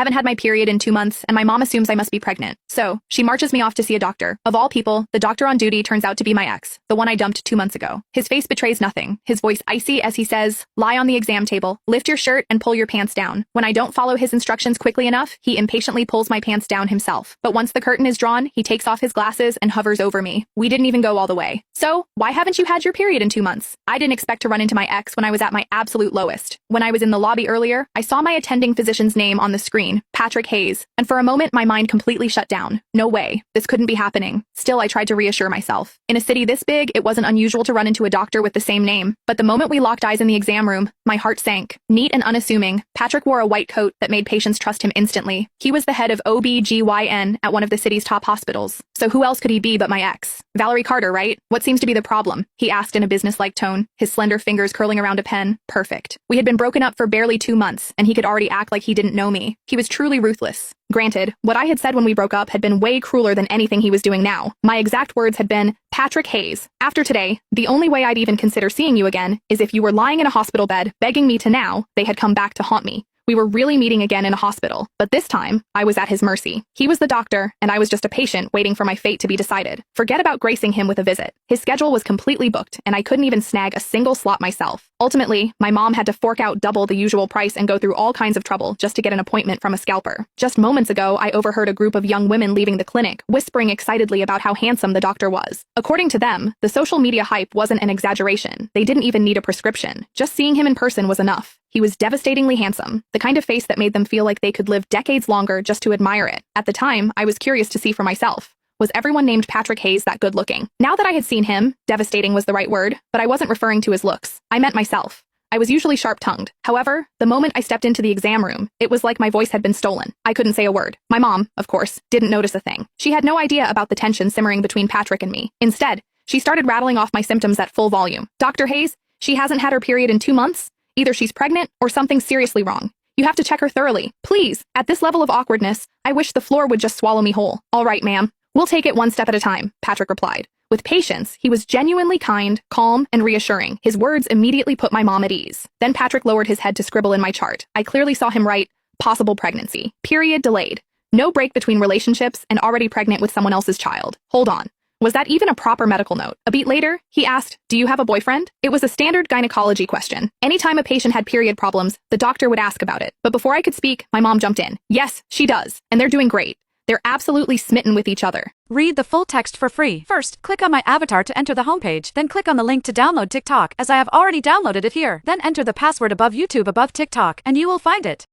Haven't had my period in 2 months, and my mom assumes I must be pregnant. So, she marches me off to see a doctor. Of all people, the doctor on duty turns out to be my ex, the one I dumped 2 months ago. His face betrays nothing, his voice icy as he says, "Lie on the exam table, lift your shirt and pull your pants down." When I don't follow his instructions quickly enough, he impatiently pulls my pants down himself. But once the curtain is drawn, he takes off his glasses and hovers over me. We didn't even go all the way. "So, why haven't you had your period in 2 months?" I didn't expect to run into my ex when I was at my absolute lowest. When I was in the lobby earlier, I saw my attending physician's name on the screen, Patrick Hayes, and for a moment my mind completely shut down. No way. This couldn't be happening. Still, I tried to reassure myself. In a city this big, it wasn't unusual to run into a doctor with the same name. But the moment we locked eyes in the exam room, my heart sank. Neat and unassuming, Patrick wore a white coat that made patients trust him instantly. He was the head of OB/GYN at one of the city's top hospitals. So who else could he be but my ex? Valerie Carter, right? What seems to be the problem? He asked in a businesslike tone, his slender fingers curling around a pen. Perfect. We had been broken up for barely 2 months, and he could already act like he didn't know me. He was truly ruthless. Granted, what I had said when we broke up had been way crueler than anything he was doing now. My exact words had been, "Patrick Hayes, after today, the only way I'd even consider seeing you again is if you were lying in a hospital bed, begging me to now, they had come back to haunt me." We were really meeting again in a hospital, but this time, I was at his mercy. He was the doctor, and I was just a patient waiting for my fate to be decided. Forget about gracing him with a visit. His schedule was completely booked, and I couldn't even snag a single slot myself. Ultimately, my mom had to fork out double the usual price and go through all kinds of trouble just to get an appointment from a scalper. Just moments ago, I overheard a group of young women leaving the clinic, whispering excitedly about how handsome the doctor was. According to them, the social media hype wasn't an exaggeration. They didn't even need a prescription. Just seeing him in person was enough. He was devastatingly handsome, the kind of face that made them feel like they could live decades longer just to admire it. At the time, I was curious to see for myself. Was everyone named Patrick Hayes that good looking? Now that I had seen him, devastating was the right word, but I wasn't referring to his looks. I meant myself. I was usually sharp-tongued. However, the moment I stepped into the exam room, it was like my voice had been stolen. I couldn't say a word. My mom, of course, didn't notice a thing. She had no idea about the tension simmering between Patrick and me. Instead, she started rattling off my symptoms at full volume. "Dr. Hayes, she hasn't had her period in 2 months. Either she's pregnant or something's seriously wrong. You have to check her thoroughly. Please." At this level of awkwardness, I wish the floor would just swallow me whole. "All right, ma'am. We'll take it one step at a time," Patrick replied. With patience, he was genuinely kind, calm, and reassuring. His words immediately put my mom at ease. Then Patrick lowered his head to scribble in my chart. I clearly saw him write, "Possible pregnancy. Period delayed. No break between relationships and already pregnant with someone else's child. Hold on. Was that even a proper medical note?" A beat later, he asked, "Do you have a boyfriend?" It was a standard gynecology question. Anytime a patient had period problems, the doctor would ask about it. But before I could speak, my mom jumped in. "Yes, she does. And they're doing great. They're absolutely smitten with each other." Read the full text for free. First, click on my avatar to enter the homepage. Then click on the link to download TikTok, as I have already downloaded it here. Then enter the password above YouTube above TikTok, and you will find it.